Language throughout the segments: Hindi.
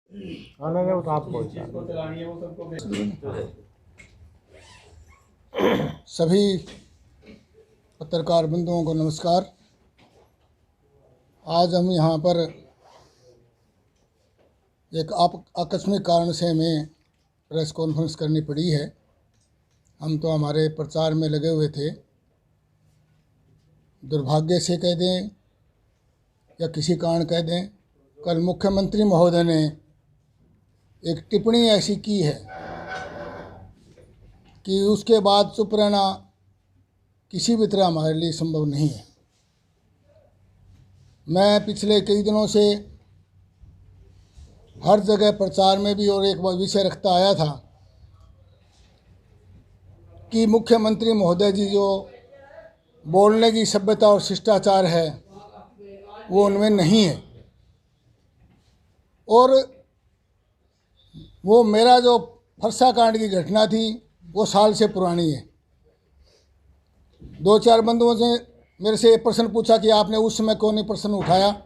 सभी पत्रकार बंधुओं को नमस्कार। आज हम यहाँ पर एक आकस्मिक कारण से हमें प्रेस कॉन्फ्रेंस करनी पड़ी है। हम तो हमारे प्रचार में लगे हुए थे। दुर्भाग्य से कह दें या किसी कारण कह दें, कल मुख्यमंत्री महोदय ने एक टिप्पणी ऐसी की है कि उसके बाद चुप रहना किसी भी तरह हमारे लिए संभव नहीं है। मैं पिछले कई दिनों से हर जगह प्रचार में भी और एक विषय रखता आया था कि मुख्यमंत्री महोदय जी जो बोलने की सभ्यता और शिष्टाचार है वो उनमें नहीं है। और वो मेरा जो फरसा कांड की घटना थी वो साल से पुरानी है। 2-4 बंधुओं से मेरे से एक प्रश्न पूछा कि आपने उस समय क्यों नहीं प्रश्न उठाया।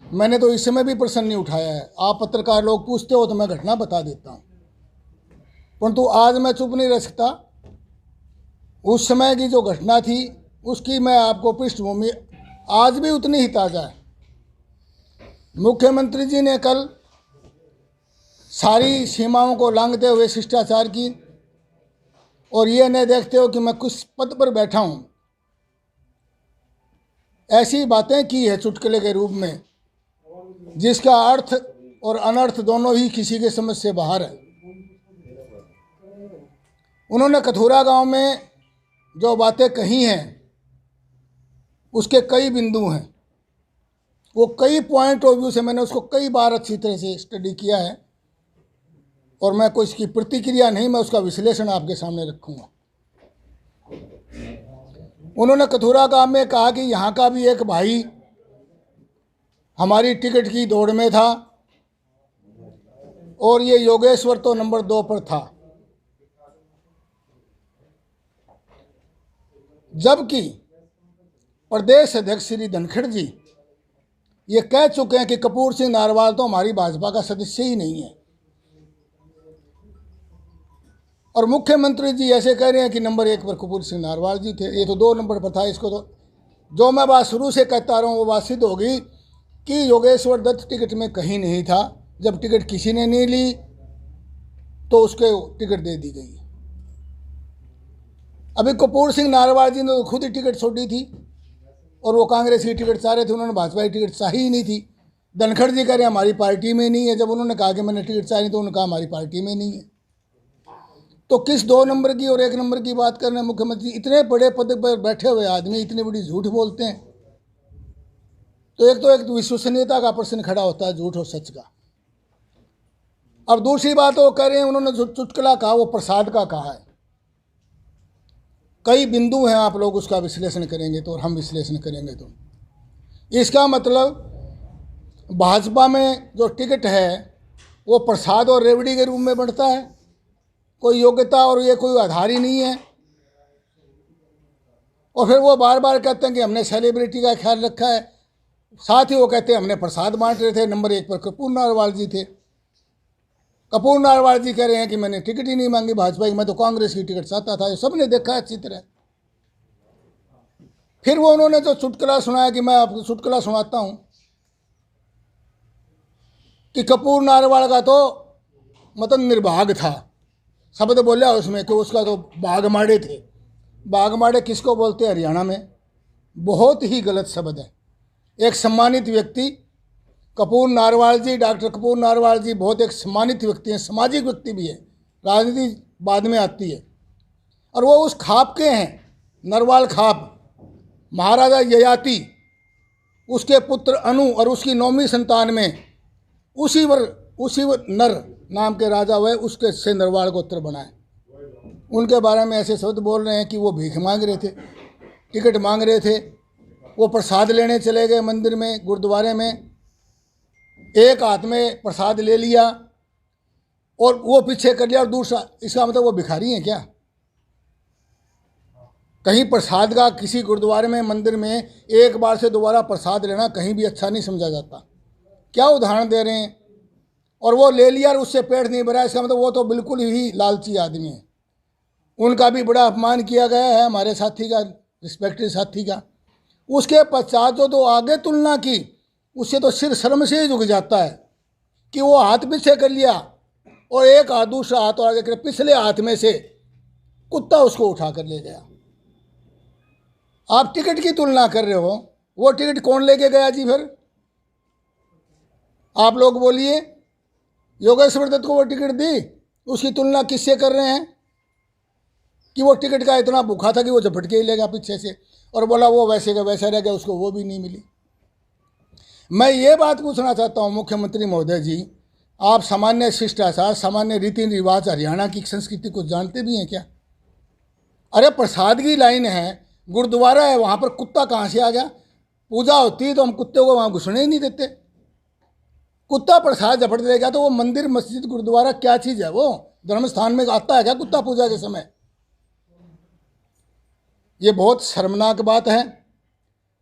मैंने तो इस समय भी प्रश्न नहीं उठाया है। आप पत्रकार लोग पूछते हो तो मैं घटना बता देता हूँ, परंतु आज मैं चुप नहीं रह सकता। उस समय की जो घटना थी उसकी मैं आपको पृष्ठभूमि आज भी उतनी ही ताज़ा है। मुख्यमंत्री जी ने कल सारी सीमाओं को लांघते हुए शिष्टाचार की और ये नहीं देखते हो कि मैं किस पद पर बैठा हूँ, ऐसी बातें की है चुटकुले के रूप में जिसका अर्थ और अनर्थ दोनों ही किसी के समझ से बाहर है। उन्होंने कथूरा गांव में जो बातें कही हैं उसके कई बिंदु हैं। वो कई पॉइंट ऑफ व्यू से मैंने उसको कई बार अच्छी तरह से स्टडी किया है और मैं कोई इसकी प्रतिक्रिया नहीं, मैं उसका विश्लेषण आपके सामने रखूँगा। उन्होंने कथूरा गांव में कहा कि यहाँ का भी एक भाई हमारी टिकट की दौड़ में था और ये योगेश्वर तो नंबर 2 पर था, जबकि प्रदेश अध्यक्ष श्री धनखड़ जी ये कह चुके हैं कि कपूर सिंह नारवाल तो हमारी भाजपा का सदस्य ही नहीं है। और मुख्यमंत्री जी ऐसे कह रहे हैं कि नंबर 1 पर कपूर सिंह नारवाल जी थे, ये तो 2 नंबर पर था। इसको तो जो मैं बात शुरू से कहता रहा हूँ वो बात सिद्ध होगी कि योगेश्वर दत्त टिकट में कहीं नहीं था। जब टिकट किसी ने नहीं ली तो उसके टिकट दे दी गई। अभी कपूर सिंह नारवाल जी ने तो खुद ही टिकट छोड़ी थी और वो कांग्रेस की टिकट चाह रहे थे, उन्होंने भाजपा की टिकट चाही ही नहीं थी। धनखड़ जी कह रहे हमारी पार्टी में नहीं है। जब उन्होंने कहा कि मैंने टिकट चाही तो उन्होंने कहा हमारी पार्टी में नहीं है। तो किस 2 नंबर की और 1 नंबर की बात कर रहे हैं मुख्यमंत्री? इतने बड़े पद पर बैठे हुए आदमी इतनी बड़ी झूठ बोलते हैं तो एक विश्वसनीयता का प्रश्न खड़ा होता है, झूठ और सच का। अब दूसरी बात वो कह रहे हैं, उन्होंने जो चुटकुला कहा वो प्रसाद का कहा है। कई बिंदु हैं, आप लोग उसका विश्लेषण करेंगे तो और हम विश्लेषण करेंगे तो इसका मतलब भाजपा में जो टिकट है वो प्रसाद और रेवड़ी के रूप में बढ़ता है। कोई योग्यता और ये कोई आधार ही नहीं है। और फिर वो बार बार कहते हैं कि हमने सेलिब्रिटी का ख्याल रखा है। साथ ही वो कहते हैं हमने प्रसाद बांट रहे थे। नंबर 1 पर कपूर नारवाल जी थे। कपूर नारवाल जी कह रहे हैं कि मैंने टिकट ही नहीं मांगी भाजपा की, मैं तो कांग्रेस की टिकट चाहता था। ये सबने देखा है अच्छी तरह। फिर वो उन्होंने जो चुटकुला सुनाया कि मैं आपको चुटकुला सुनाता हूं कि कपूर नारवाल का तो मतलब निर्भाग था। शब्द बोला उसमें कि उसका तो बागमाड़े थे। बागमाड़े किसको बोलते हैं हरियाणा में? बहुत ही गलत शब्द है। एक सम्मानित व्यक्ति कपूर नारवाल जी, डॉक्टर कपूर नारवाल जी बहुत एक सम्मानित व्यक्ति हैं, सामाजिक व्यक्ति भी है। राजनीति बाद में आती है। और वो उस खाप के हैं, नरवाल खाप। महाराजा ययाति उसके पुत्र अनु और उसकी 9वीं संतान में उसी वर नर नाम के राजा हुए, उसके से नरवाल गोत्र बनाए। उनके बारे में ऐसे शब्द बोल रहे हैं कि वो भीख मांग रहे थे, टिकट मांग रहे थे। वो प्रसाद लेने चले गए मंदिर में, गुरुद्वारे में, एक हाथ में प्रसाद ले लिया और वो पीछे कर लिया और दूसरा। इसका मतलब वो भिखारी हैं क्या? कहीं प्रसाद का किसी गुरुद्वारे में, मंदिर में एक बार से दोबारा प्रसाद लेना कहीं भी अच्छा नहीं समझा जाता। क्या उदाहरण दे रहे हैं? और वो ले लिया और उससे पेट नहीं भरा, इसका मतलब वो तो बिल्कुल ही लालची आदमी है। उनका भी बड़ा अपमान किया गया है, हमारे साथी का, रिस्पेक्टेड साथी का। उसके पश्चात जो तो आगे तुलना की, उससे तो सिर शर्म से ही झुक जाता है कि वो हाथ पीछे कर लिया और एक हाथ दूसरा हाथ आगे कर, पिछले हाथ में से कुत्ता उसको उठा कर ले गया। आप टिकट की तुलना कर रहे हो, वो टिकट कौन लेके गया जी? फिर आप लोग बोलिए, योगेश्वर दत्त को वो टिकट दी, उसकी तुलना किससे कर रहे हैं कि वो टिकट का इतना भूखा था कि वो झपट के ही ले गया पीछे से, और बोला वो वैसे का वैसा रह गया, उसको वो भी नहीं मिली। मैं ये बात पूछना चाहता हूँ मुख्यमंत्री महोदय जी, आप सामान्य शिष्टाचार, सामान्य रीति रिवाज, हरियाणा की संस्कृति को जानते भी हैं क्या? अरे प्रसाद की लाइन है, गुरुद्वारा है, वहाँ पर कुत्ता कहाँ से आ गया? पूजा होती है तो हम कुत्ते को वहाँ घुसने ही नहीं देते। कुत्ता प्रसाद झपट देगा तो वो मंदिर, मस्जिद, गुरुद्वारा क्या चीज़ है? वो धर्म स्थान में आता है क्या कुत्ता पूजा के समय? ये बहुत शर्मनाक बात है।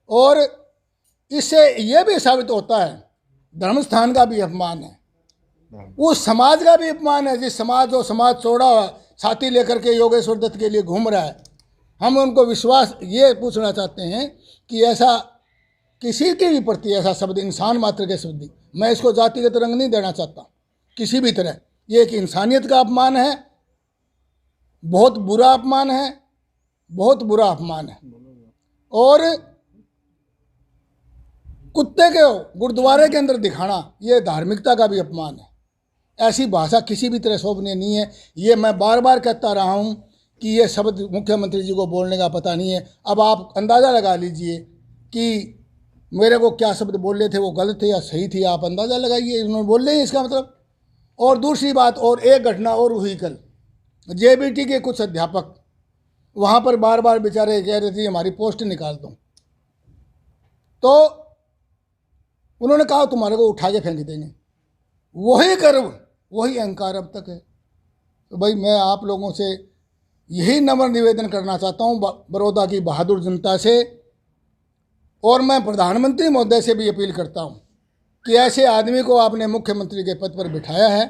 और इससे यह भी साबित होता है धर्म स्थान का भी अपमान है, उस समाज का भी अपमान है जिस समाज, जो समाज छोड़ा छाती लेकर के योगेश्वर दत्त के लिए घूम रहा है। हम उनको विश्वास ये पूछना चाहते हैं कि ऐसा किसी के भी प्रति ऐसा शब्द, इंसान मात्र के शब्द, मैं इसको जातिगत रंग नहीं देना चाहता किसी भी तरह, ये एक इंसानियत का अपमान है, बहुत बुरा अपमान है, बहुत बुरा अपमान है। और कुत्ते के गुरुद्वारे के अंदर दिखाना, ये धार्मिकता का भी अपमान है। ऐसी भाषा किसी भी तरह शोभनीय नहीं है। ये मैं बार बार कहता रहा हूँ कि ये शब्द मुख्यमंत्री जी को बोलने का पता नहीं है। अब आप अंदाज़ा लगा लीजिए कि मेरे को क्या शब्द बोल रहे थे, वो गलत थे या सही थी, आप अंदाज़ा लगाइए, उन्होंने बोल रहे हैं इसका मतलब। और दूसरी बात, और एक घटना और हुई कल, जेबीटी के कुछ अध्यापक वहाँ पर बार बार बेचारे कह रहे थे हमारी पोस्ट निकाल दो, तो उन्होंने कहा तुम्हारे को उठा के फेंक देंगे। वही गर्व, वही अहंकार अब तक है। तो भाई मैं आप लोगों से यही नम्र निवेदन करना चाहता हूँ, बड़ौदा की बहादुर जनता से, और मैं प्रधानमंत्री महोदय से भी अपील करता हूँ कि ऐसे आदमी को आपने मुख्यमंत्री के पद पर बिठाया है।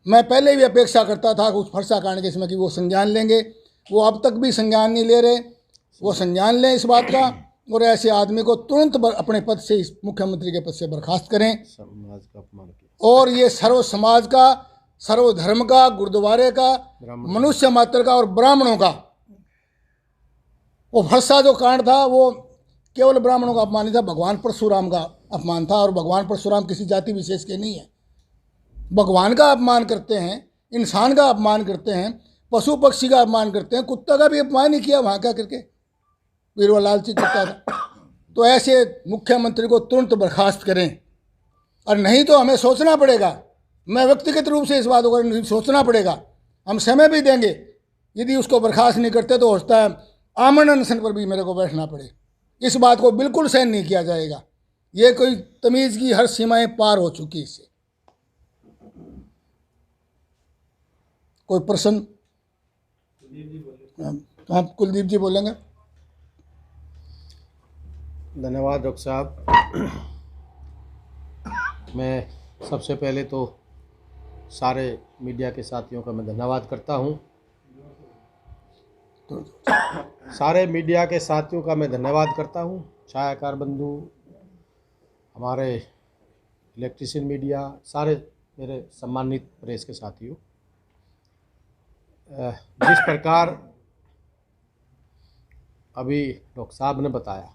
मैं पहले भी अपेक्षा करता था उस फरसा कांड के समय कि वो संज्ञान लेंगे, वो अब तक भी संज्ञान नहीं ले रहे। वो संज्ञान लें इस बात का, और ऐसे आदमी को तुरंत अपने पद से, इस मुख्यमंत्री के पद से बर्खास्त करें। समाज का अपमान किया, और ये सर्व समाज का, सर्व धर्म का, गुरुद्वारे का, मनुष्य मात्र का और ब्राह्मणों का, वो फरसा जो कांड था वो केवल ब्राह्मणों का अपमान नहीं था, भगवान परशुराम का अपमान था। और भगवान परशुराम किसी जाति विशेष के नहीं है। भगवान का अपमान करते हैं, इंसान का अपमान करते हैं, पशु पक्षी का अपमान करते हैं, कुत्ता का भी अपमान ही किया वहाँ क्या करके, वीरवा लालची कुत्ता था। तो ऐसे मुख्यमंत्री को तुरंत बर्खास्त करें, और नहीं तो हमें सोचना पड़ेगा, मैं व्यक्तिगत रूप से इस बात को सोचना पड़ेगा, हम समय भी देंगे। यदि उसको बर्खास्त नहीं करते तो हो सकता है आमरण अनशन पर भी मेरे को बैठना पड़े। इस बात को बिल्कुल सहन नहीं किया जाएगा। ये कोई तमीज़ की हर सीमाएं पार हो चुकी है इससे। कोई प्रश्न? आप कुलदीप जी बोलेंगे। धन्यवाद डॉक्टर साहब। मैं सबसे पहले तो सारे मीडिया के साथियों का मैं धन्यवाद करता हूं। सारे मीडिया के साथियों का मैं धन्यवाद करता हूं, छायाकार बंधु, हमारे इलेक्ट्रिशियन मीडिया, सारे मेरे सम्मानित प्रेस के साथियों। जिस प्रकार अभी डॉक्टर साहब ने बताया,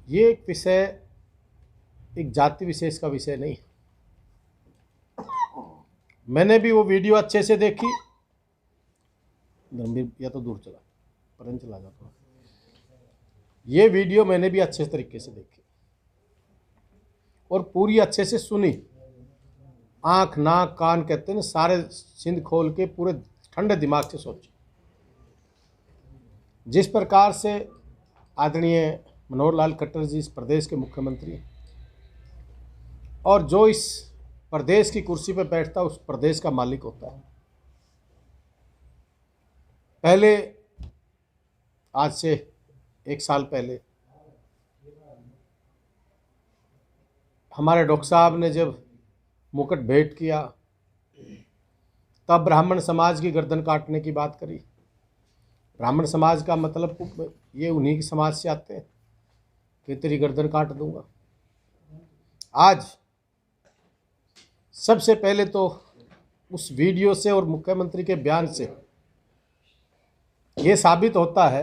ये एक विषय, एक जाति विशेष का विषय नहीं। मैंने भी वो वीडियो अच्छे से देखी। धर्मवीर या तो दूर चला, परन चला जाता। ये वीडियो मैंने भी अच्छे तरीके से देखी और पूरी अच्छे से सुनी। आँख नाक कान कहते हैं ना, सारे सिंध खोल के पूरे ठंडे दिमाग से सोची। जिस प्रकार से आदरणीय मनोहर लाल खट्टर जी इस प्रदेश के मुख्यमंत्री हैं, और जो इस प्रदेश की कुर्सी पर बैठता है उस प्रदेश का मालिक होता है। पहले, आज से 1 साल पहले, हमारे डॉक्टर साहब ने जब मुकुट भेंट किया तब ब्राह्मण समाज की गर्दन काटने की बात करी। ब्राह्मण समाज का मतलब ये उन्हीं के समाज से आते हैं कि तेरी गर्दन काट दूंगा। आज सबसे पहले तो उस वीडियो से और मुख्यमंत्री के बयान से ये साबित होता है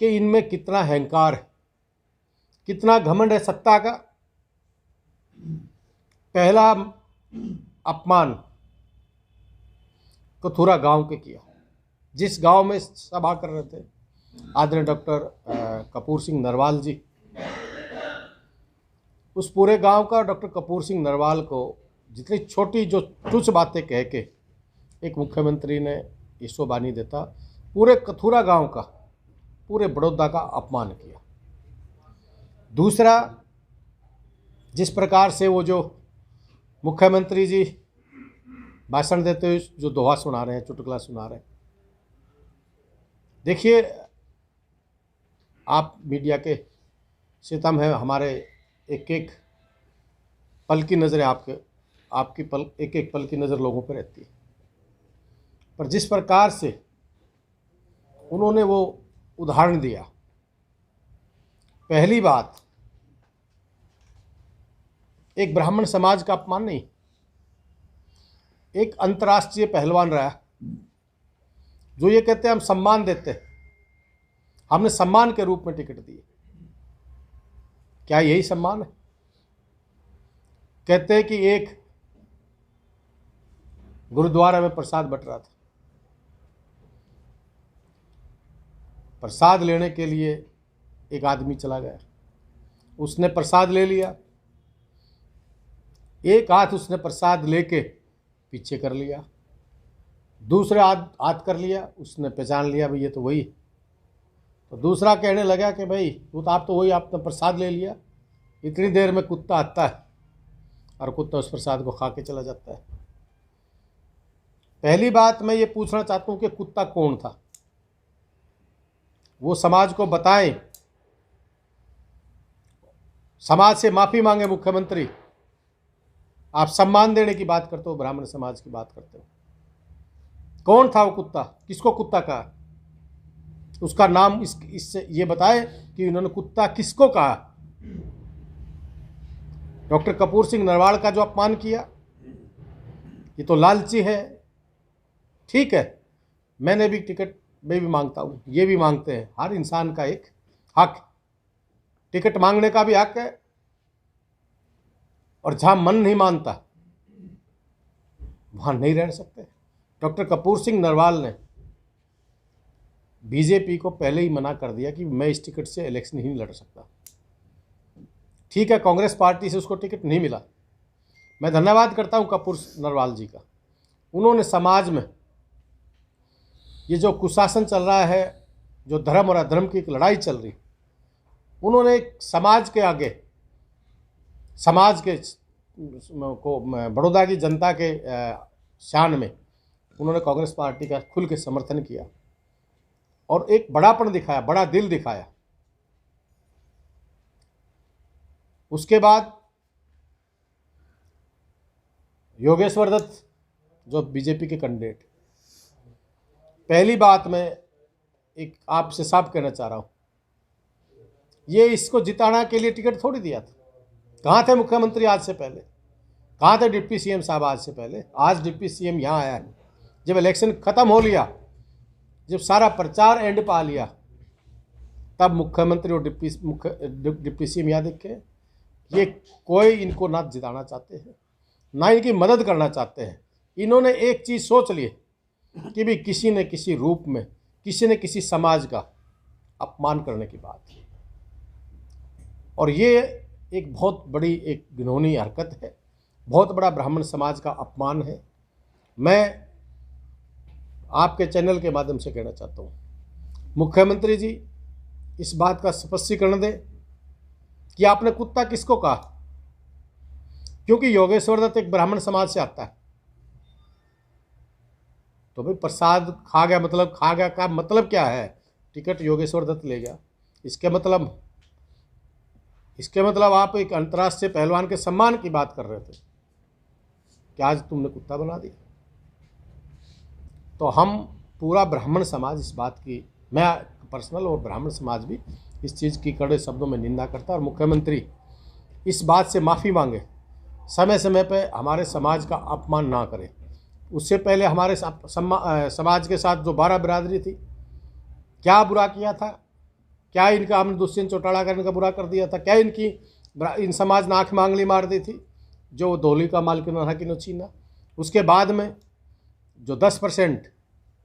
कि इनमें कितना अहंकार है, कितना घमंड है सत्ता का। पहला अपमान कथुरा गांव के किया, जिस गांव में सभा कर रहे थे आदरणीय डॉक्टर कपूर सिंह नरवाल जी। उस पूरे गांव का डॉक्टर कपूर सिंह नरवाल को जितनी छोटी जो तुच्छ बातें कह के एक मुख्यमंत्री ने ईशोबानी देता, पूरे कथुरा गांव का, पूरे बड़ौदा का अपमान किया। दूसरा, जिस प्रकार से वो जो मुख्यमंत्री जी भाषण देते हुए जो दोहा सुना रहे हैं, चुटकुला सुना रहे हैं, देखिए आप मीडिया के सितम है, हमारे एक एक पल की नज़र आपकी पल एक एक पल की नज़र लोगों पर रहती है। पर जिस प्रकार से उन्होंने वो उदाहरण दिया, पहली बात एक ब्राह्मण समाज का अपमान नहीं, एक अंतर्राष्ट्रीय पहलवान रहा जो ये कहते हैं हम सम्मान देते हैं, हमने सम्मान के रूप में टिकट दिए। क्या यही सम्मान है? कहते हैं कि एक गुरुद्वारा में प्रसाद बट रहा था, प्रसाद लेने के लिए एक आदमी चला गया, उसने प्रसाद ले लिया, एक हाथ उसने प्रसाद लेके पीछे कर लिया, दूसरे हाथ कर लिया, उसने पहचान लिया भाई ये तो वही। तो दूसरा कहने लगा कि भाई वो तो आप तो वही, आपने प्रसाद ले लिया। इतनी देर में कुत्ता आता है और कुत्ता उस प्रसाद को खा के चला जाता है। पहली बात मैं ये पूछना चाहता हूँ कि कुत्ता कौन था, वो समाज को बताएं, समाज से माफी मांगे। मुख्यमंत्री आप सम्मान देने की बात करते हो, ब्राह्मण समाज की बात करते हो, कौन था वो कुत्ता, किसको कुत्ता कहा, उसका नाम इससे ये बताए कि उन्होंने कुत्ता किसको कहा। डॉक्टर कपूर सिंह नरवाल का जो अपमान किया, ये तो लालची है। ठीक है, मैंने भी टिकट मैं भी मांगता हूँ, ये भी मांगते हैं, हर इंसान का एक हक, टिकट मांगने का भी हक है। और जहां मन नहीं मानता वहां नहीं रह सकते। डॉक्टर कपूर सिंह नरवाल ने बीजेपी को पहले ही मना कर दिया कि मैं इस टिकट से इलेक्शन नहीं लड़ सकता। ठीक है, कांग्रेस पार्टी से उसको टिकट नहीं मिला, मैं धन्यवाद करता हूं कपूर नरवाल जी का। उन्होंने समाज में ये जो कुशासन चल रहा है, जो धर्म और अधर्म की एक लड़ाई चल रही, उन्होंने समाज के आगे, समाज के को, बड़ौदा की जनता के शान में उन्होंने कांग्रेस पार्टी का खुल के समर्थन किया और एक बड़ापन दिखाया, बड़ा दिल दिखाया। उसके बाद योगेश्वर दत्त जो बीजेपी के कैंडिडेट, पहली बात मैं एक आपसे साफ कहना चाह रहा हूं, ये इसको जिताना के लिए टिकट थोड़ी दिया था। कहाँ थे मुख्यमंत्री आज से पहले, कहाँ थे डिप्टी सीएम साहब आज से पहले? आज डिप्टी सीएम यहाँ आया है, जब इलेक्शन खत्म हो लिया, जब सारा प्रचार एंड पा लिया, तब मुख्यमंत्री और डिप्टी सीएम यहाँ देखे, ये कोई इनको ना जिताना चाहते हैं, ना इनकी मदद करना चाहते हैं। इन्होंने एक चीज़ सोच ली कि भी किसी न किसी रूप में किसी न किसी समाज का अपमान करने की बात, और ये एक बहुत बड़ी एक घिनौनी हरकत है, बहुत बड़ा ब्राह्मण समाज का अपमान है। मैं आपके चैनल के माध्यम से कहना चाहता हूँ, मुख्यमंत्री जी इस बात का स्पष्टीकरण दें कि आपने कुत्ता किसको कहा, क्योंकि योगेश्वर दत्त एक ब्राह्मण समाज से आता है। तो भाई प्रसाद खा गया, मतलब खा गया का मतलब क्या है? टिकट योगेश्वर दत्त ले गया, इसके मतलब इसके मतलब आप एक अंतर्राष्ट्रीय पहलवान के सम्मान की बात कर रहे थे कि आज तुमने कुत्ता बना दिया। तो हम पूरा ब्राह्मण समाज इस बात की, मैं पर्सनल और ब्राह्मण समाज भी इस चीज़ की कड़े शब्दों में निंदा करता है। और मुख्यमंत्री इस बात से माफ़ी मांगे, समय समय पे हमारे समाज का अपमान ना करें। उससे पहले हमारे समाज के साथ जो 12 बिरादरी थी, क्या बुरा किया था, क्या इनका हमने दुष्यंत चौटाला का इनका बुरा कर दिया था, क्या इन समाज ने आँख मांगली मार दी थी जो धोली का मालकिन रहा कि नचीना। उसके बाद में जो 10%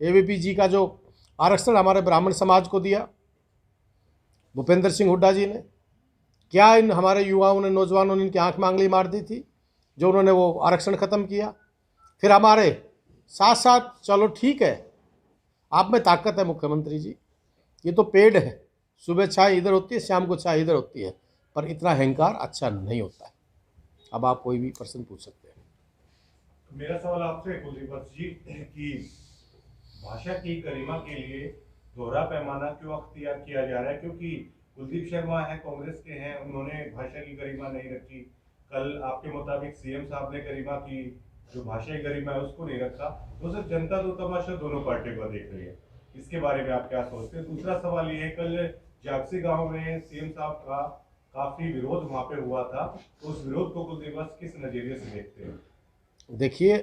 AVP का जो आरक्षण हमारे ब्राह्मण समाज को दिया भूपेंद्र सिंह हुड्डा जी ने, क्या इन हमारे युवाओं ने, नौजवानों ने इनकी आँख मांगली मार दी थी जो उन्होंने वो आरक्षण ख़त्म किया। फिर हमारे साथ साथ, चलो ठीक है, आप में ताकत है मुख्यमंत्री जी, ये तो पेड़ है, सुबह चाय इधर होती है, शाम को चाय इधर होती है, पर इतना अहंकार अच्छा नहीं होता है। अब आप कोई भी प्रश्न पूछ सकते हैं। मेरा सवाल आपसे कुलदीप जी कि भाषा की गरिमा के लिए दोहरा पैमाना क्यों अख्तियार किया जा रहा है? क्योंकि कुलदीप शर्मा है, कांग्रेस के हैं, उन्होंने भाषा की गरिमा नहीं रखी। कल आपके मुताबिक CM साहब ने गरिमा की, जो भाषाई गरिमा है उसको नहीं रखा। तो सर जनता तो तमाशा दोनों पार्टियों का देख रही है, इसके बारे में आप क्या सोचते हैं? दूसरा सवाल ये है, कल जागसी गांव में CM साहब का काफी विरोध वहां पे हुआ था, तो उस विरोध को कुलदीप किस नजरिए से देखते हैं? देखिए,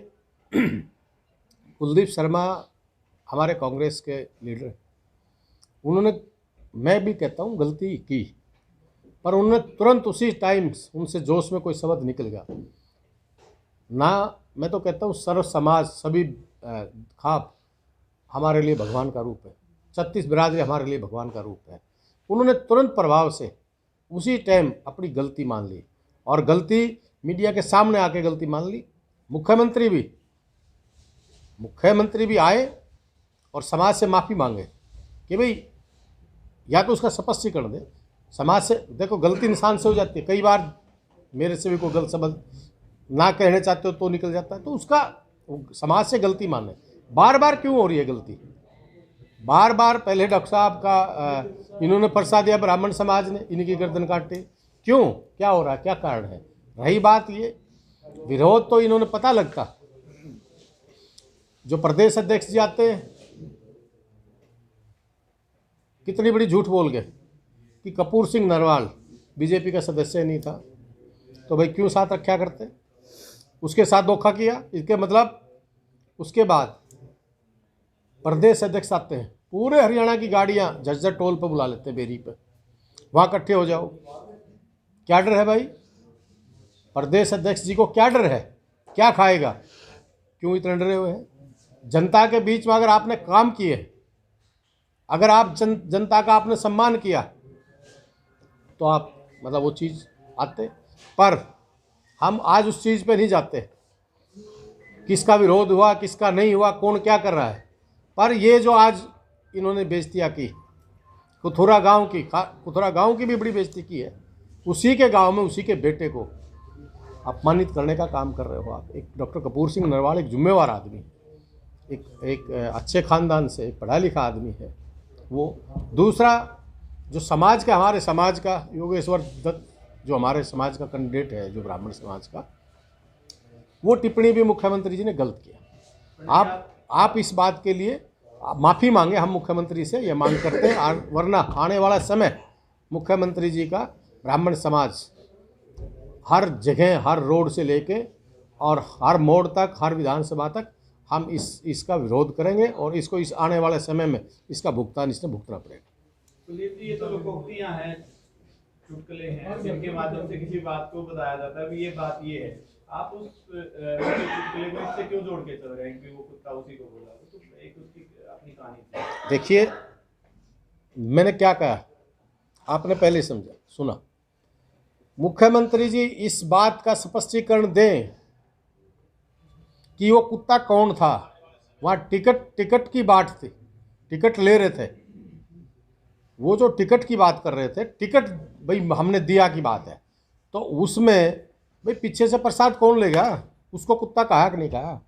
कुलदीप शर्मा हमारे कांग्रेस के लीडर, उन्होंने, मैं भी कहता हूँ गलती की, पर उन्होंने तुरंत उसी टाइम उनसे जोश में कोई शब्द निकल गया ना। मैं तो कहता हूँ सर्व समाज, सभी खाप हमारे लिए भगवान का रूप है, 36 बिरादरी हमारे लिए भगवान का रूप है। उन्होंने तुरंत प्रभाव से उसी टाइम अपनी गलती मान ली, और गलती मीडिया के सामने आके गलती मान ली। मुख्यमंत्री भी आए और समाज से माफ़ी मांगे कि भाई या तो उसका स्पष्टीकरण दे समाज से। देखो, गलती इंसान से हो जाती है, कई बार मेरे से भी कोई गलत शब्द ना कहने चाहते हो तो निकल जाता है, तो उसका समाज से गलती माने। बार बार क्यों हो रही है गलती? बार बार पहले डॉक्टर साहब का इन्होंने फरसा दिया, ब्राह्मण समाज ने इनकी गर्दन काटी, क्यों, क्या हो रहा है, क्या कारण है? रही बात ये विरोध, तो इन्होंने पता लगता, जो प्रदेश अध्यक्ष जी आते हैं कितनी बड़ी झूठ बोल गए कि कपूर सिंह नरवाल बीजेपी का सदस्य नहीं था, तो भाई क्यों साथ रखा करते? उसके साथ धोखा किया, इसके मतलब उसके बाद प्रदेश अध्यक्ष आते हैं, पूरे हरियाणा की गाड़ियां झज्जर टोल पर बुला लेते हैं, बेरी पे, वहाँ इकट्ठे हो जाओ। क्या डर है भाई? प्रदेश अध्यक्ष जी को क्या डर है? क्या खाएगा? क्यों इतने डरे हुए हैं? जनता के बीच में अगर आपने काम किए, अगर आप जनता का आपने सम्मान किया, तो आप मतलब वो चीज़ आते। पर हम आज उस चीज़ पे नहीं जाते, किसका विरोध हुआ, किसका नहीं हुआ, कौन क्या कर रहा है। पर ये जो आज इन्होंने बेइज्जतियाँ की, कुथुरा गांव की भी बड़ी बेइज्जती की है। उसी के गांव में उसी के बेटे को अपमानित करने का काम कर रहे हो आप। एक डॉक्टर कपूर सिंह नरवाल एक जिम्मेवार आदमी, एक अच्छे ख़ानदान से, एक पढ़ा लिखा आदमी है वो। दूसरा, जो समाज का, हमारे समाज का योगेश्वर दत्त जो हमारे समाज का कैंडिडेट है, जो ब्राह्मण समाज का, वो टिप्पणी भी मुख्यमंत्री जी ने गलत किया। आप इस बात के लिए माफ़ी मांगे, हम मुख्यमंत्री से ये मांग करते हैं। वरना आने वाला समय मुख्यमंत्री जी का ब्राह्मण समाज हर जगह, हर रोड से लेके और हर मोड़ तक, हर विधानसभा तक हम इसका विरोध करेंगे, और इसको इस आने वाले समय में इसका भुगतान इसने भुगतना पड़ेगा। कुलदीप जी, ये तो लोकोक्तियां हैं, चुटकुले हैं, जिनके माध्यम से किसी बात को बताया जाता है कि ये बात ये है। आप उस चुटकुले को इससे क्यों जोड़ के चल रहे हैं कि वो कुत्ता उसी को बोला? तो एक उसकी अपनी कहानी थी। देखिए, मैंने क्या कहा आपने पहले सुना। मुख्यमंत्री जी इस बात का स्पष्टीकरण दें कि वो कुत्ता कौन था। वहाँ टिकट की बात थी, टिकट ले रहे थे, वो जो टिकट की बात कर रहे थे, टिकट भाई हमने दिया की बात है, तो उसमें भाई पीछे से प्रसाद कौन लेगा? उसको कुत्ता कहा कि नहीं कहा?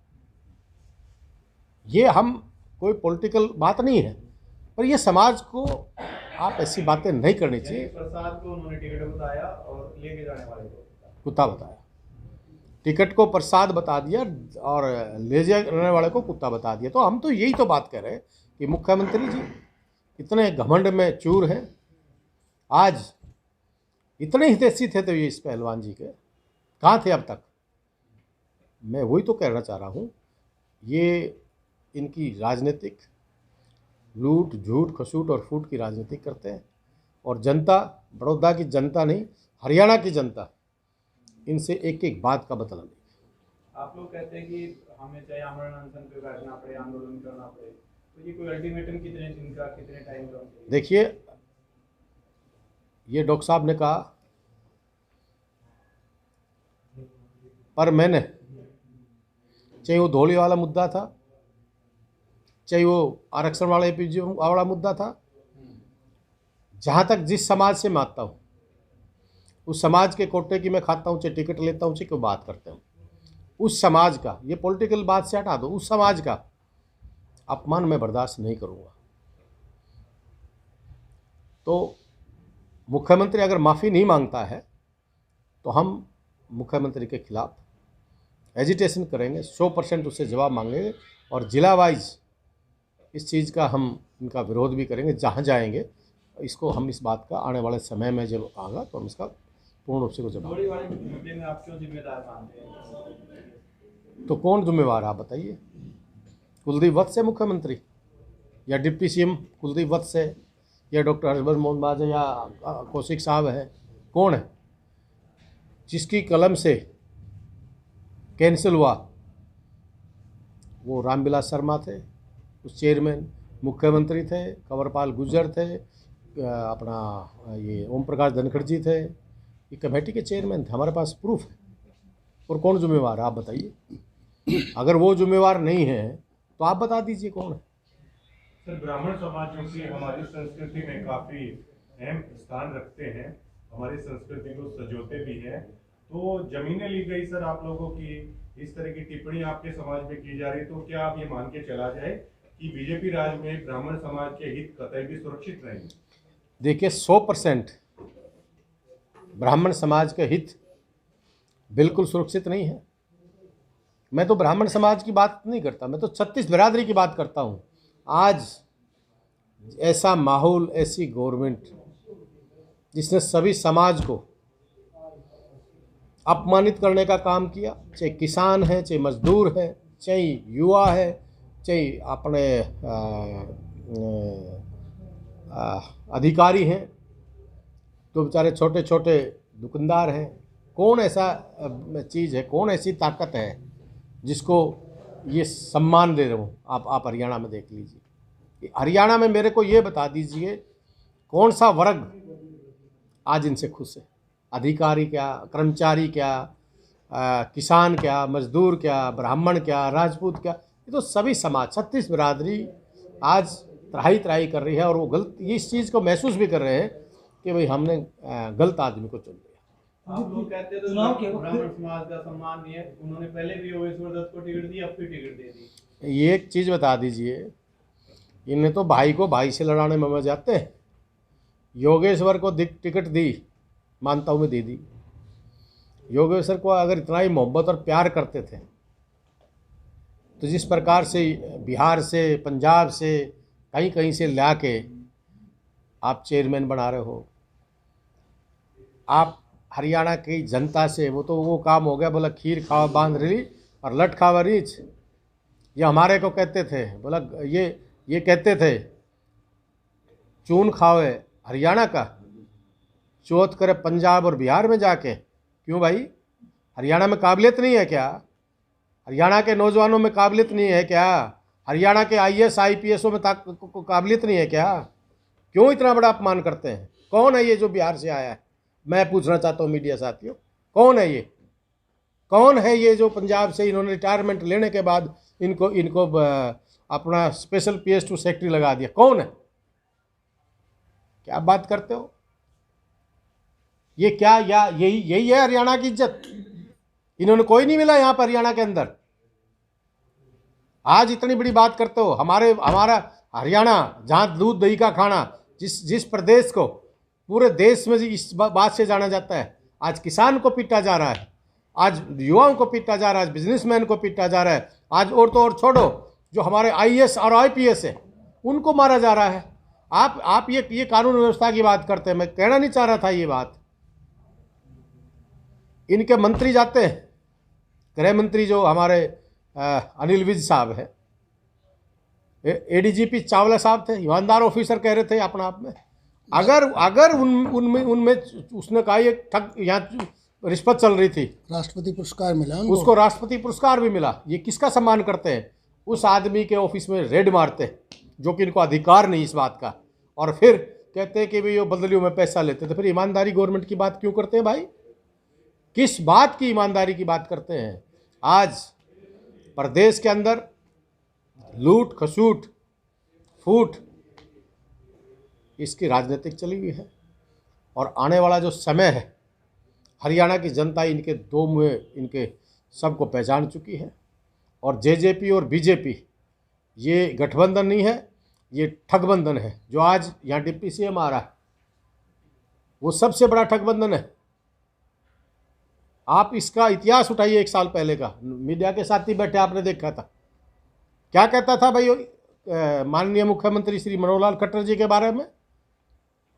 ये हम कोई पॉलिटिकल बात नहीं है, पर ये समाज को आप ऐसी बातें नहीं करनी चाहिए। प्रसाद को उन्होंने टिकट बताया और लेके जाने वाले को कुत्ता बताया, टिकट को प्रसाद बता दिया और ले जाने वाले को कुत्ता बता दिया। तो हम तो यही तो बात कर रहे हैं कि मुख्यमंत्री जी इतने घमंड में चूर हैं। आज इतने हितैषी थे तो ये इस पहलवान जी के कहाँ थे अब तक? मैं वही तो कहना चाह रहा हूँ, ये इनकी राजनीतिक लूट झूठ खसूट और फूट की राजनीति करते हैं और जनता, बड़ौदा की जनता नहीं, हरियाणा की जनता इनसे एक एक बात का बदला नहीं। आप लोग कहते हैं कि हमें चाहे आमरण अनशन पे बैठना पड़े, आंदोलन करना पड़े, तो ये कोई अल्टीमेटम कितने दिन का, कितने टाइम का? देखिए, ये डॉक्टर साहब ने कहा, पर मैंने, चाहे वो धौली वाला मुद्दा था, चाहे वो आरक्षण वाला एपीजी वाला मुद्दा था, जहाँ तक जिस समाज से मैं आता हूँ उस समाज के कोटे की मैं खाता हूँ, चाहे टिकट लेता हूँ, चाहे क्यों बात करते हूँ, उस समाज का, ये पॉलिटिकल बात से हटा दो, उस समाज का अपमान मैं बर्दाश्त नहीं करूँगा। तो मुख्यमंत्री अगर माफ़ी नहीं मांगता है तो हम मुख्यमंत्री के खिलाफ एजिटेशन करेंगे, 100% उससे जवाब मांगेंगे और जिला वाइज इस चीज़ का हम इनका विरोध भी करेंगे। जहाँ जाएंगे इसको हम इस बात का आने वाले समय में जब आएगा तो हम इसका पूर्ण रूप से को जवाब। थोड़ी वाले मुद्दे में आप क्यों जिम्मेदार मानते हैं? तो कौन जिम्मेवार है आप बताइए? कुलदीप वत्स है मुख्यमंत्री, या डिप्टी सीएम कुलदीप वत्स है, या डॉक्टर हर्षवर्धन मोहन बाज है, या कौशिक साहब है? कौन है? जिसकी कलम से कैंसिल हुआ वो रामविलास शर्मा थे, उस चेयरमैन। मुख्यमंत्री थे कंवरपाल गुर्जर थे, अपना ये ओम प्रकाश धनखड़ जी थे, ये कमेटी के चेयरमैन थे। हमारे पास प्रूफ है। और कौन जिम्मेवार है आप बताइए? अगर वो जिम्मेवार नहीं है तो आप बता दीजिए कौन है। सर, ब्राह्मण समाज जो कि हमारी संस्कृति में काफी अहम स्थान रखते हैं, हमारी संस्कृति को सजोते भी हैं, तो जमीनें ली गई सर आप लोगों की, इस तरह की टिप्पणी आपके समाज में की जा रही, तो क्या आप ये मान के चला जाए कि बीजेपी राज में ब्राह्मण समाज के हित कतई भी सुरक्षित नहीं? देखिए, 100% ब्राह्मण समाज के हित बिल्कुल सुरक्षित नहीं है। मैं तो ब्राह्मण समाज की बात नहीं करता, मैं तो 36 बिरादरी की बात करता हूँ। आज ऐसा माहौल, ऐसी गवर्नमेंट जिसने सभी समाज को अपमानित करने का काम किया, चाहे किसान है, चाहे मजदूर है, चाहे युवा है, चाहे अपने अधिकारी हैं, तो बेचारे छोटे छोटे दुकानदार हैं। कौन ऐसा चीज़ है, कौन ऐसी ताकत है जिसको ये सम्मान दे रहे हो? आप हरियाणा में देख लीजिए। हरियाणा में मेरे को ये बता दीजिए कौन सा वर्ग आज इनसे खुश है? अधिकारी क्या, कर्मचारी क्या, किसान क्या, मजदूर क्या, ब्राह्मण क्या, राजपूत क्या? ये तो सभी समाज, 36 बिरादरी आज त्राही त्राही कर रही है और वो गलत, ये इस चीज़ को महसूस भी कर रहे हैं कि भाई हमने गलत आदमी को चुन लिया। आप लोग कहते हैं तो ब्राह्मण समाज का सम्मान नहीं है, उन्होंने पहले भी योगेश्वर दत्त को टिकट दी, अब फिर टिकट दे दी। ये एक चीज़ बता दीजिए, इन्हें तो भाई को भाई से लड़ाने में मजा आते हैं। योगेश्वर को टिकट दी, मानता हूँ मैं, दे दी। योगेश्वर को अगर इतना ही मोहब्बत और प्यार करते थे तो जिस प्रकार से बिहार से, पंजाब से, कहीं कहीं से ला के आप चेयरमैन बना रहे हो, आप हरियाणा की जनता से, वो काम हो गया, बोला खीर खावा बांध रही और लट खावा रीछ। ये हमारे को कहते थे, बोला ये कहते थे चून खावे हरियाणा का, चौथ करे पंजाब और बिहार में जाके। क्यों भाई, हरियाणा में काबिलियत नहीं है क्या? हरियाणा के नौजवानों में काबिलियत नहीं है क्या? हरियाणा के IAS IPSओं में काबिलियत नहीं है क्या? क्यों इतना बड़ा अपमान करते हैं? कौन है ये जो बिहार से आया है? मैं पूछना चाहता हूँ मीडिया साथियों, कौन है ये? कौन है ये जो पंजाब से इन्होंने रिटायरमेंट लेने के बाद इनको अपना स्पेशल PS2 सेक्रेटरी लगा दिया? कौन है? क्या बात करते हो? ये क्या, या यही है हरियाणा की इज्जत? इन्होंने कोई नहीं मिला यहाँ पर हरियाणा के अंदर। आज इतनी बड़ी बात करते हो। हमारा हरियाणा, जहाँ दूध दही का खाना, जिस प्रदेश को पूरे देश में इस बात से जाना जाता है, आज किसान को पीटा जा रहा है, आज युवाओं को पीटा जा रहा है, आज बिजनेसमैन को पीटा जा रहा है, आज और तो और छोड़ो जो हमारे आईएएस और आईपीएस है उनको मारा जा रहा है। आप ये कानून व्यवस्था की बात करते हैं। मैं कहना नहीं चाह रहा था ये बात। इनके मंत्री जाते हैं, गृह मंत्री जो हमारे अनिल विज साहब है, एडीजीपी चावला साहब थे, ईमानदार ऑफिसर कह रहे थे अपना आप में। अगर उनमें उसने कहा ये ठग यहाँ रिश्वत चल रही थी, राष्ट्रपति पुरस्कार मिला उसको राष्ट्रपति पुरस्कार भी मिला। ये किसका सम्मान करते हैं? उस आदमी के ऑफिस में रेड मारते जो कि इनको अधिकार नहीं इस बात का, और फिर कहते हैं कि भाई वो बदलियों में पैसा लेते। तो फिर ईमानदारी गवर्नमेंट की बात क्यों करते हैं भाई? किस बात की ईमानदारी की बात करते हैं? आज प्रदेश के अंदर लूट खसूट फूट इसकी राजनीतिक चली हुई है, और आने वाला जो समय है हरियाणा की जनता इनके दो मुँह इनके सबको पहचान चुकी है। और जेजेपी और बीजेपी ये गठबंधन नहीं है, ये ठगबंधन है। जो आज यहाँ डिप्टी सीएम आ रहा है वो सबसे बड़ा ठगबंधन है। आप इसका इतिहास उठाइए 1 साल पहले का, मीडिया के साथ ही बैठे आपने देखा था। क्या कहता था भाई माननीय मुख्यमंत्री श्री मनोहर लाल खट्टर जी के बारे में?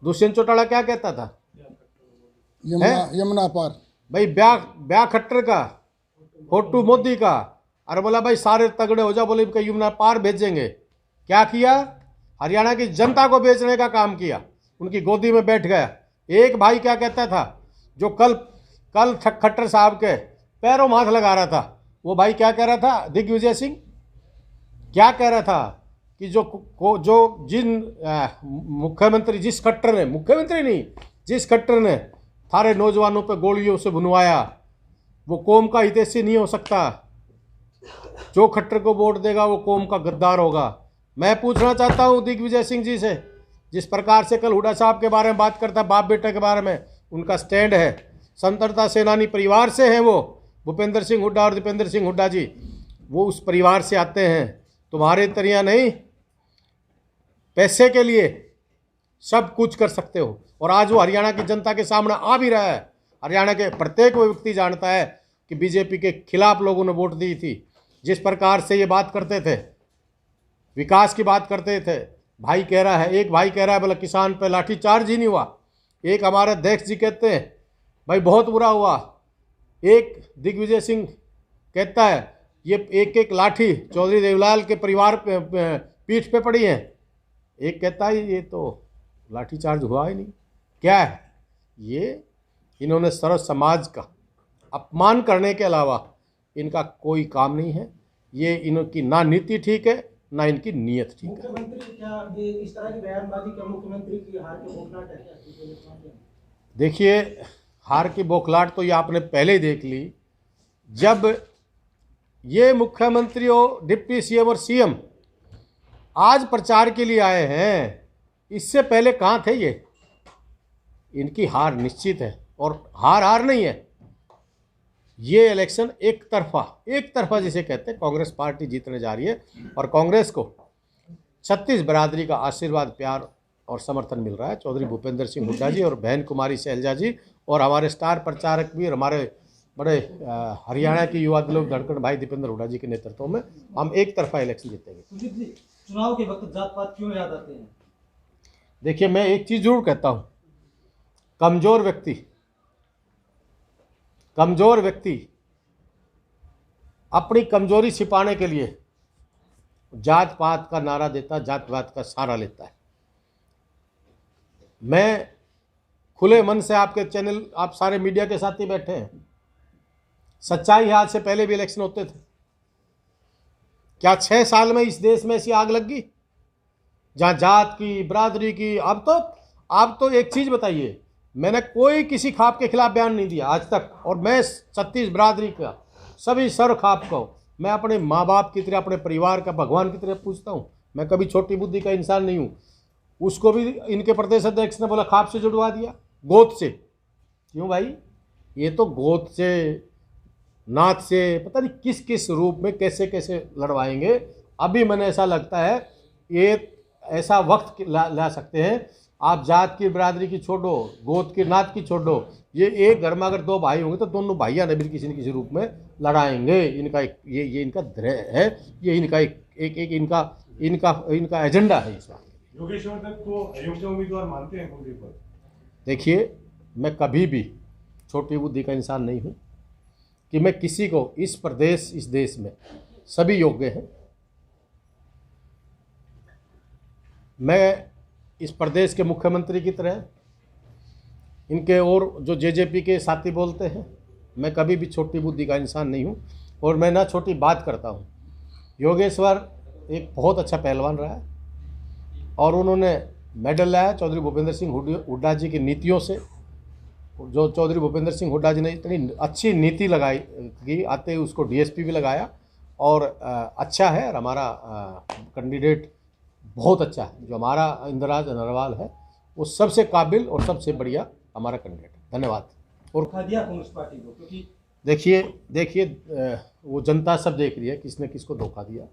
दुष्यंत चौटाला क्या कहता था? यमुना पार भाई ब्याह खट्टर का, फोटू मोदी का, अरे बोला भाई सारे तगड़े हो जाओ, बोले यमुना पार भेजेंगे। क्या किया? हरियाणा की जनता को बेचने का काम किया, उनकी गोदी में बैठ गया। एक भाई क्या कहता था जो कल खट्टर साहब के पैरों में हाथ लगा रहा था, वो भाई क्या कह रहा था? दिग्विजय सिंह क्या कह रहा था कि जो जिन मुख्यमंत्री जिस खट्टर ने, मुख्यमंत्री नहीं, जिस खट्टर ने थारे नौजवानों पे गोलियों से भुनवाया वो कौम का हितैषी नहीं हो सकता। जो खट्टर को वोट देगा वो कौम का गद्दार होगा। मैं पूछना चाहता हूँ दिग्विजय सिंह जी से, जिस प्रकार से कल हुड्डा साहब के बारे में बात करता, बाप बेटे के बारे में उनका स्टैंड है, स्वतंत्रता सेनानी परिवार से हैं वो, भूपेंद्र सिंह हुड्डा और दीपेंद्र सिंह हुड्डा जी, वो उस परिवार से आते हैं। तुम्हारे तरिया नहीं, पैसे के लिए सब कुछ कर सकते हो। और आज वो हरियाणा की जनता के सामने आ भी रहा है। हरियाणा के प्रत्येक व्यक्ति जानता है कि बीजेपी के खिलाफ लोगों ने वोट दी थी। जिस प्रकार से ये बात करते थे, विकास की बात करते थे, भाई कह रहा है, एक भाई कह रहा है बोला किसान पे लाठीचार्ज ही नहीं हुआ। एक हमारे अध्यक्ष जी कहते हैं भाई बहुत बुरा हुआ। एक दिग्विजय सिंह कहता है ये एक लाठी चौधरी देवलाल के परिवार पीठ पे पड़ी है। एक कहता है ये तो लाठीचार्ज हुआ ही नहीं। क्या है ये? इन्होंने सर्व समाज का अपमान करने के अलावा इनका कोई काम नहीं है। ये इनकी ना नीति ठीक है ना इनकी नीयत ठीक है। मुख्यमंत्री क्या ये इस तरह की बयानबाजी का मुख्यमंत्री की हार के बौखलाहट है क्या? देखिए, हार की बौखलाहट तो ये आपने पहले ही देख ली। जब ये मुख्यमंत्री और डिप्टी सीएम और सीएम आज प्रचार के लिए आए हैं, इससे पहले कहाँ थे ये? इनकी हार निश्चित है, और हार नहीं है। ये इलेक्शन एक तरफा जिसे कहते हैं, कांग्रेस पार्टी जीतने जा रही है, और कांग्रेस को 36 बिरादरी का आशीर्वाद, प्यार और समर्थन मिल रहा है। चौधरी भूपेंद्र सिंह हुड्डा जी और बहन कुमारी शैलजा जी और हमारे स्टार प्रचारक भी और हमारे बड़े हरियाणा के युवा दिलों धड़कन भाई दीपेंद्र हुड्डा जी के नेतृत्व में हम एक तरफा इलेक्शन जीतेंगे। सुजीत जी, चुनाव के वक्त जात पात क्यों याद आते हैं? देखिए, मैं एक चीज़ जरूर कहता हूँ, कमज़ोर व्यक्ति अपनी कमजोरी छिपाने के लिए जात पात का नारा देता, जात पात का सहारा लेता है। मैं खुले मन से आपके चैनल, आप सारे मीडिया के साथ ही बैठे हैं, सच्चाई है। आज से पहले भी इलेक्शन होते थे। क्या 6 साल में इस देश में ऐसी आग लग गई जहाँ जात की, बिरादरी की? अब तो एक चीज़ बताइए, मैंने कोई किसी खाप के खिलाफ बयान नहीं दिया आज तक, और मैं 36 बिरादरी का सभी सर्व खाप को मैं अपने माँ बाप की तरह, अपने परिवार का भगवान की तरह पूछता हूँ। मैं कभी छोटी बुद्धि का इंसान नहीं हूँ। उसको भी इनके प्रदेश अध्यक्ष ने बोला खाप से जुड़वा दिया, गोद से। क्यों भाई? ये तो गोद से, नाथ से, पता नहीं किस किस रूप में कैसे कैसे लड़वाएंगे। अभी मैंने ऐसा लगता है ये ऐसा वक्त ला सकते हैं। आप जात की बिरादरी की छोड़ो, गोद की नात की छोड़ो, ये एक घर में अगर दो भाई होंगे तो दोनों भाइयाँ ने भी किसी न किसी रूप में लड़ाएंगे। इनका ये इनका ध्येय है, ये इनका एक इनका एजेंडा है इस बात। योगेश्वर दत्त को अयोग्य उम्मीदवार मानते हैं कुलदीप पर? देखिए, मैं कभी भी छोटी बुद्धि का इंसान नहीं हूँ कि मैं किसी को इस देश में सभी योग्य हैं। मैं इस प्रदेश के मुख्यमंत्री की तरह, इनके और जो जेजेपी के साथी बोलते हैं, मैं कभी भी छोटी बुद्धि का इंसान नहीं हूँ और मैं ना छोटी बात करता हूँ। योगेश्वर एक बहुत अच्छा पहलवान रहा है और उन्होंने मेडल लाया चौधरी भूपेंद्र सिंह हुड्डा जी की नीतियों से। जो चौधरी भूपेंद्र सिंह हुड्डा जी ने इतनी अच्छी नीति लगाई कि आते ही उसको डीएसपी भी लगाया और अच्छा है। और हमारा कैंडिडेट बहुत अच्छा है, जो हमारा इंद्रराज अग्रवाल है वो सबसे काबिल और सबसे बढ़िया हमारा कैंडिडेट है। धन्यवाद। और धोखा दिया कांग्रेस पार्टी को, क्योंकि देखिए वो जनता सब देख रही है किसने किसको धोखा दिया।